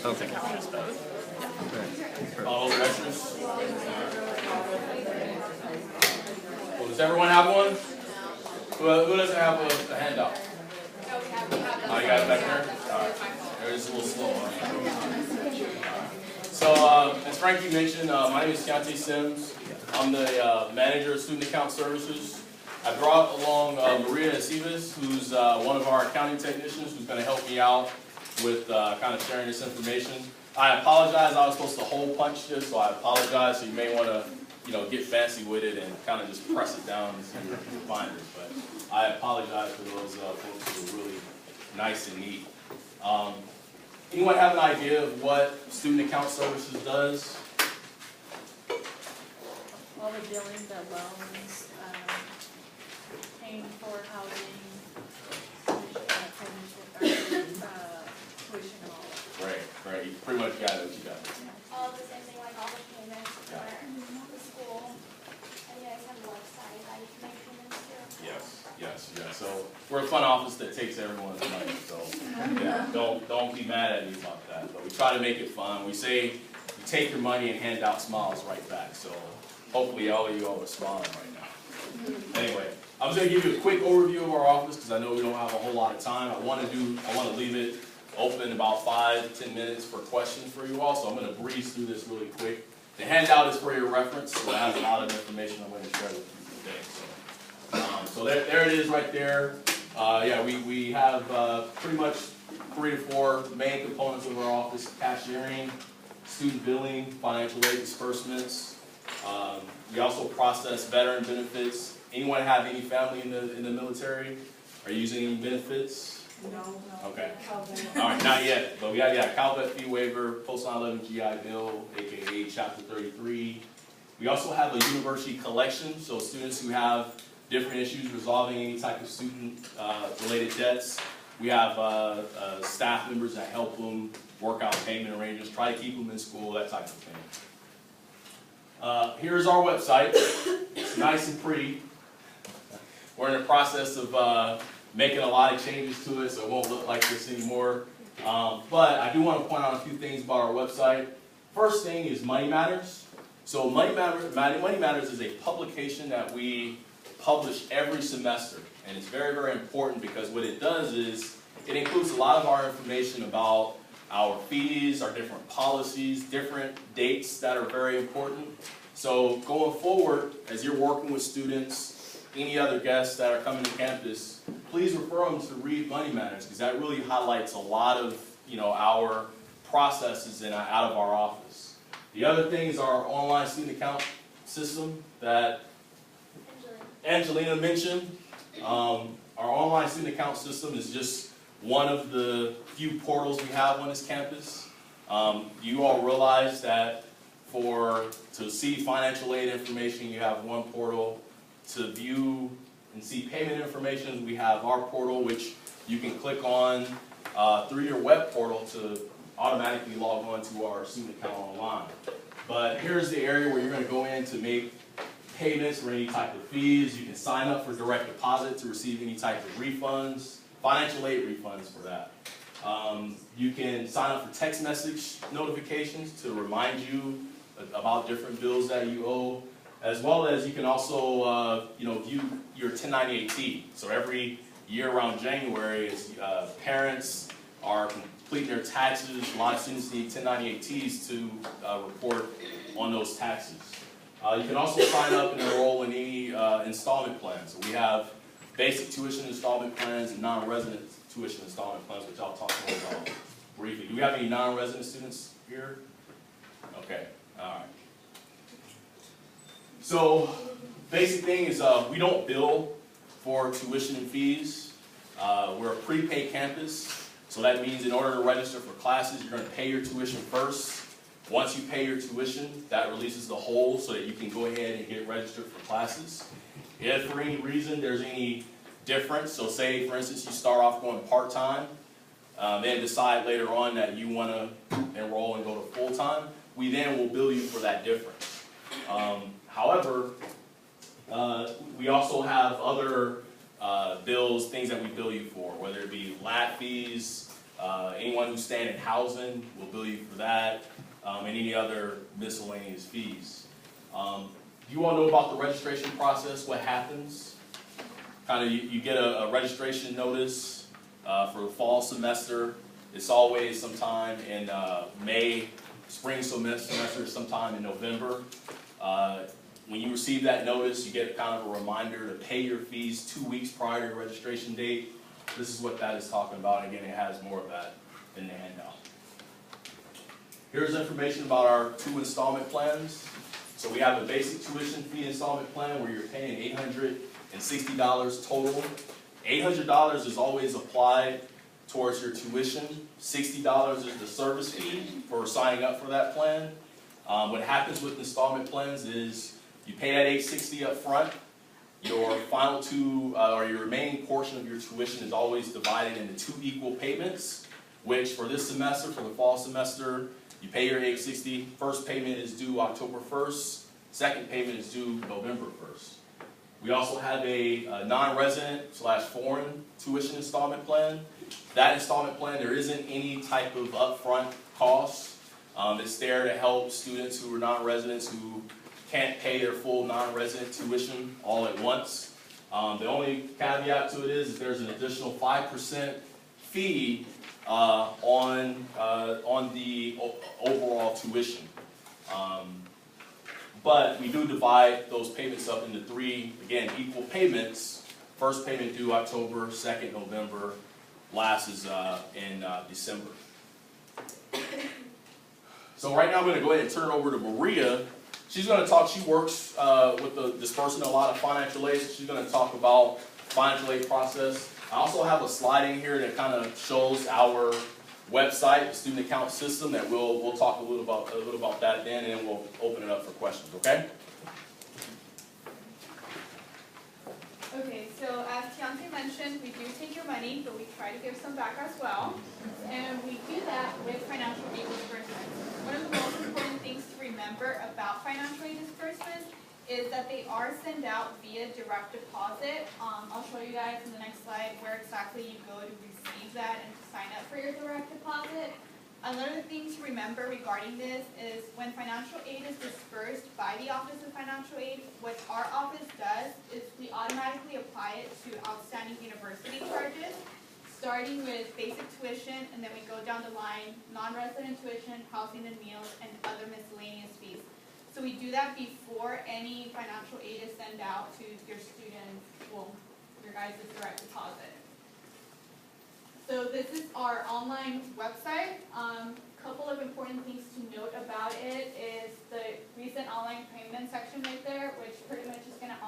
don't think I missed that. All those extras? Well, does everyone have one? Who doesn't have a handout? Oh, you got it back there? All right. It's a little slow. So, as Frankie mentioned, my name is Keontae Sims. I'm the manager of Student Account Services. I brought along Maria Aceves, who's one of our accounting technicians, who's going to help me out with kind of sharing this information. I apologize, I was supposed to hole punch this, so I apologize. So you may want to, get fancy with it and kind of just press it down into your binders. But I apologize for those folks who are really nice and neat. Anyone have an idea of what Student Account Services does? All the billing, the loans, paying for housing, tuition and all that. Right. You pretty much got it what you got. All the same thing, like all the payments for the school. And you guys have a website that you can make payments to. Yes. So we're a fun office that takes everyone's money. So yeah, don't be mad at me about that. But we try to make it fun. We say you take your money and hand out smiles right back. So hopefully all of you all are smiling right now. Anyway, I was going to give you a quick overview of our office because I know we don't have a whole lot of time. I want to leave it open about 5 to 10 minutes for questions for you all. So I'm going to breeze through this really quick. The handout is for your reference, so it has a lot of information I'm going to share with you today. So there it is right there. We have pretty much 3 to 4 main components of our office: cashiering, student billing, financial aid disbursements. We also process veteran benefits. Anyone have any family in the military? Are you using any benefits? No. Okay. All right, not yet. But we have CalVet fee waiver, Post 9/11 GI Bill, aka Chapter 33. We also have a university collection, so students who have different issues resolving any type of student related debts. We have staff members that help them work out payment arrangements, try to keep them in school, that type of thing. Here's our website. It's nice and pretty. We're in the process of making a lot of changes to it, so it won't look like this anymore. But I do want to point out a few things about our website. First thing is Money Matters. So Money Matters is a publication that we publish every semester, and it's very, very important because what it does is it includes a lot of our information about our fees, our different policies, different dates that are very important. So going forward, as you're working with students, any other guests that are coming to campus, please refer them to read Money Matters because that really highlights a lot of our processes and out of our office. The other thing is our online student account system that Angelina mentioned. Our online student account system is just one of the few portals we have on this campus. You all realize that to see financial aid information, you have one portal. To view and see payment information, we have our portal, which you can click on through your web portal to automatically log on to our student account online. But here's the area where you're going to go in to make payments for any type of fees. You can sign up for direct deposit to receive any type of refunds, financial aid refunds for that. You can sign up for text message notifications to remind you about different bills that you owe, as well as you can also view your 1098-T. So every year around January, as parents are completing their taxes, a lot of students need 1098-Ts to report on those taxes. You can also sign up and enroll in any installment plans. So we have basic tuition installment plans and non-resident tuition installment plans, which I'll talk more about briefly. Do we have any non-resident students here? Okay, all right. So, basic thing is we don't bill for tuition and fees. We're a prepaid campus, so that means in order to register for classes, you're going to pay your tuition first. Once you pay your tuition, that releases the hold so that you can go ahead and get registered for classes. If for any reason there's any difference, so say for instance you start off going part-time, then decide later on that you want to enroll and go to full-time, we then will bill you for that difference. However, we also have other bills, things that we bill you for, whether it be lab fees, Anyone who's staying in housing, we'll bill you for that, and any other miscellaneous fees. You all know about the registration process, what happens? Kind of, you get a registration notice for the fall semester. It's always sometime in May. Spring semester is sometime in November. When you receive that notice, you get kind of a reminder to pay your fees 2 weeks prior to your registration date. This is what that is talking about. Again, it has more of that in the handout. Here's information about our 2 installment plans. So we have a basic tuition fee installment plan where you're paying $860 total. $800 is always applied towards your tuition. $60 is the service fee for signing up for that plan. What happens with installment plans is you pay that $860 up front. Your final or your remaining portion of your tuition is always divided into 2 equal payments, which for this semester, for the fall semester, you pay your $860. First payment is due October 1st. Second payment is due November 1st. We also have a non-resident/foreign tuition installment plan. That installment plan, there isn't any type of upfront cost. It's there to help students who are non-residents who can't pay their full non-resident tuition all at once. The only caveat to it is there's an additional 5% fee on the overall tuition. But we do divide those payments up into 3, again, equal payments. First payment due October, second November, last is in December. So right now I'm going to go ahead and turn it over to Maria. She's going to talk, she works with the dispersing a lot of financial aid. So she's going to talk about financial aid process. I also have a slide in here that kind of shows our website, the student account system, that we'll talk a little about that then, and then we'll open it up for questions, okay? Okay, so as Tianti mentioned, we do take your money, but we try to give some back as well. And we do that with financial aid disbursements. One of the most important things to remember about financial aid disbursements is that they are sent out via direct deposit. I'll show you guys in the next slide where exactly you go to receive that and to sign up for your direct deposit. Another thing to remember regarding this is when financial aid is dispersed by the Office of Financial Aid, what our office does is we automatically apply it to outstanding university charges, starting with basic tuition, and then we go down the line, non-resident tuition, housing and meals, and other miscellaneous fees. So we do that before any financial aid is sent out to your students, well, your guys' direct deposit. So this is our online website. Couple of important things to note about it is the recent online payment section right there, which pretty much is going to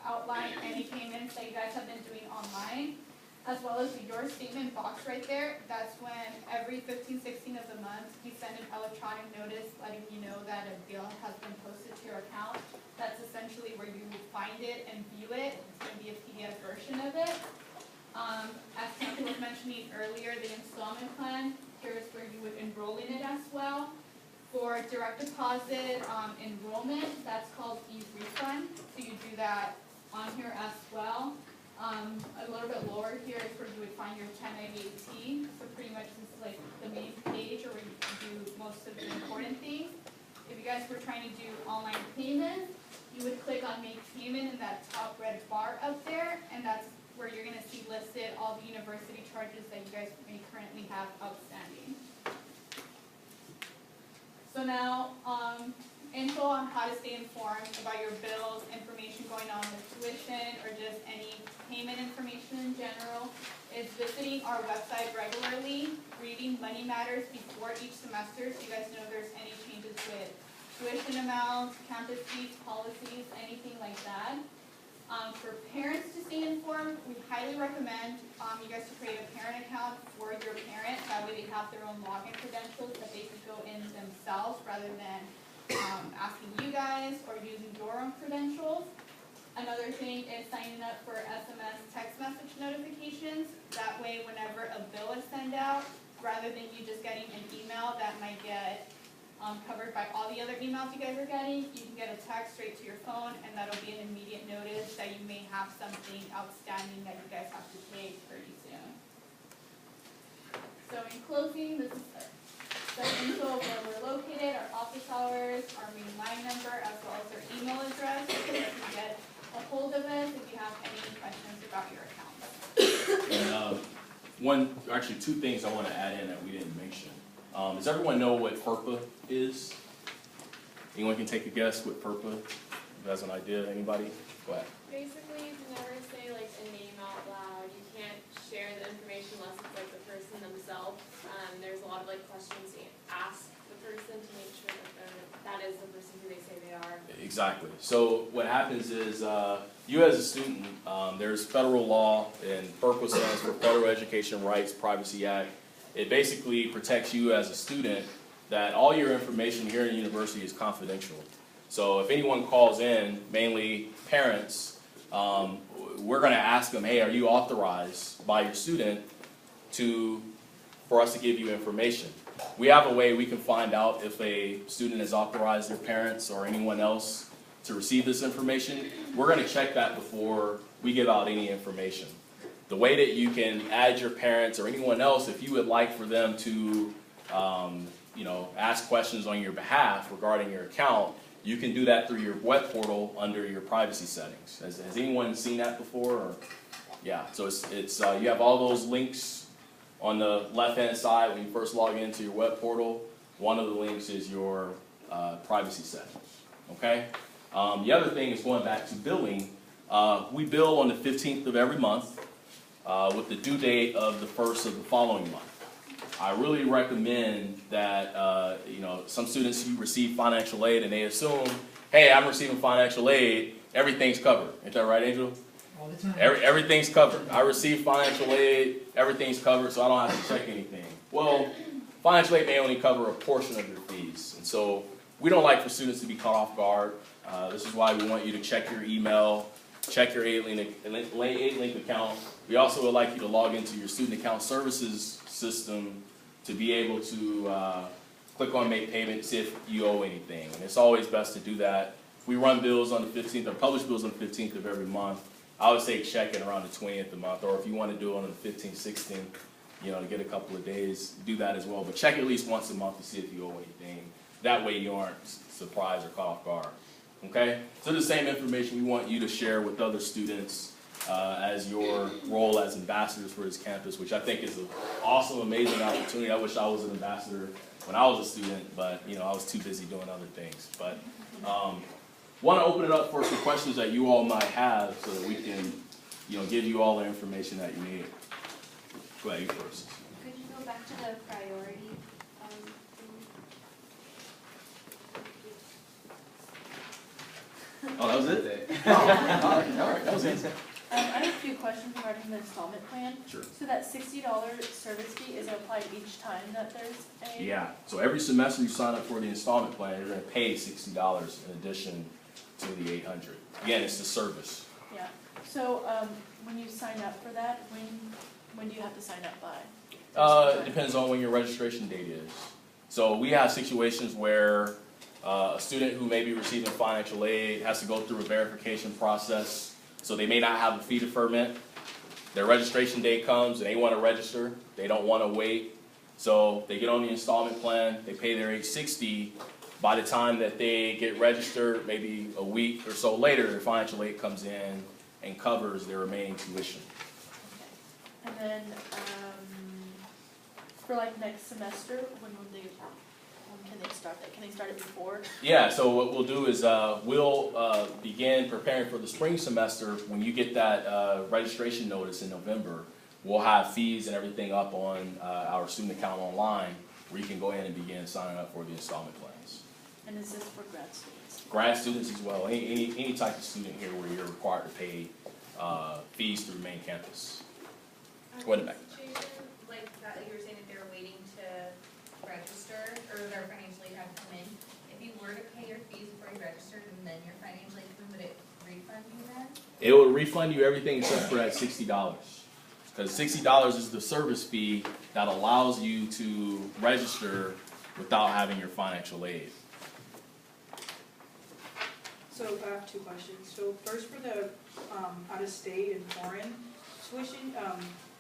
outline any payments that you guys have been doing online, as well as your statement box right there. That's when every 15/16 of the month we send an electronic notice letting you know that a bill has been posted to your account. That's essentially where you will find it and view it. It's going to be a PDF version of it. As Kathy was mentioning earlier, the installment plan, here's where you would enroll in it as well. For direct deposit enrollment, that's called e-refund. So you do that on here as well. A little bit lower here is where you would find your 1098T. So pretty much this is like the main page where you do most of the important things. If you guys were trying to do online payments, you would click on make payment in that top red bar up there, and that's where you're going to see listed all the university charges that you guys may currently have outstanding. So now, info on how to stay informed about your bills, information going on with tuition, or just any payment information in general, is visiting our website regularly, reading Money Matters before each semester so you guys know if there's any changes with tuition amounts, campus fees, policies, anything like that. For parents to stay informed, we highly recommend you guys to create a parent account for your parent. That way they have their own login credentials that they can go in themselves rather than asking you guys or using your own credentials. Another thing is signing up for SMS text message notifications. That way whenever a bill is sent out, rather than you just getting an email that might get covered by all the other emails you guys are getting, you can get a text straight to your phone, and that'll be an immediate notice that you may have something outstanding that you guys have to pay pretty soon. So in closing, this is the info of where we're located, our office hours, our main line number, as well as our email address, so you can get a hold of us if you have any questions about your account. And actually two things I want to add in that we didn't mention. Does everyone know what FERPA is? Anyone can take a guess what FERPA? Who has an idea? Anybody? Go ahead. Basically, you can never say like a name out loud. You can't share the information unless it's like the person themselves. There's a lot of like questions you ask the person to make sure that is the person who they say they are. Exactly. So what happens is, you as a student, there's federal law, and FERPA stands for Federal Education Rights Privacy Act. It basically protects you as a student that all your information here in the university is confidential. So if anyone calls in, mainly parents, we're going to ask them, hey, are you authorized by your student for us to give you information? We have a way we can find out if a student has authorized their parents or anyone else to receive this information. We're going to check that before we give out any information. The way that you can add your parents or anyone else, if you would like for them to ask questions on your behalf regarding your account, you can do that through your web portal under your privacy settings. Has anyone seen that before? Or, yeah, so it's you have all those links on the left-hand side when you first log into your web portal. One of the links is your privacy settings, okay? The other thing is going back to billing. We bill on the 15th of every month with the due date of the 1st of the following month. I really recommend that, some students who receive financial aid and they assume, hey, I'm receiving financial aid, everything's covered. Ain't that right, Angel? All the time. Everything's covered. I receive financial aid, everything's covered, so I don't have to check anything. Well, financial aid may only cover a portion of your fees. And so we don't like for students to be caught off guard. This is why we want you to check your email, check your AidLink account. We also would like you to log into your student account services system to be able to click on make payment, see if you owe anything. And it's always best to do that. We run bills on the 15th or publish bills on the 15th of every month. I would say check it around the 20th of the month, or if you want to do it on the 15th, 16th, to get a couple of days, do that as well. But check at least once a month to see if you owe anything. That way you aren't surprised or caught off guard. Okay? So the same information we want you to share with other students as your role as ambassadors for this campus, which I think is an awesome, amazing opportunity. I wish I was an ambassador when I was a student, but I was too busy doing other things. But want to open it up for some questions that you all might have so that we can, give you all the information that you need. Go ahead, you first. Could you go back to the priority? Oh, that was it? All right, that was it. I have a few questions regarding the installment plan. Sure. So that $60 service fee is applied each time that there's a? Yeah, so every semester you sign up for the installment plan, you're going to pay $60 in addition to the $800. Again, it's the service. Yeah. So when you sign up for that, when do you have to sign up by? It depends on when your registration date is. So we have situations where a student who may be receiving financial aid has to go through a verification process. So they may not have a fee deferment. Their registration date comes and they want to register. They don't want to wait. So they get on the installment plan, they pay their $860. By the time that they get registered, maybe a week or so later, their financial aid comes in and covers their remaining tuition. Okay. And then for like next semester, when can they start that? Can they start it before? Yeah, so what we'll do is we'll begin preparing for the spring semester. When you get that registration notice in November, we'll have fees and everything up on our student account online where you can go ahead and begin signing up for the installment plans. And is this for grad students? Grad students as well, any type of student here where you're required to pay fees through main campus. Go ahead, Becky. Like that, you were saying that they were waiting to register, or their financial aid had to come in. If you were to pay your fees before you registered and then your financial aid came, would it refund you then? It will refund you everything except for that $60. Because $60 is the service fee that allows you to register without having your financial aid. So I have two questions. So first for the out-of-state and foreign tuition,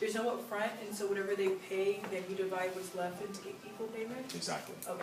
there's no upfront, and so whatever they pay, then you divide what's left into equal payments? Exactly. Okay.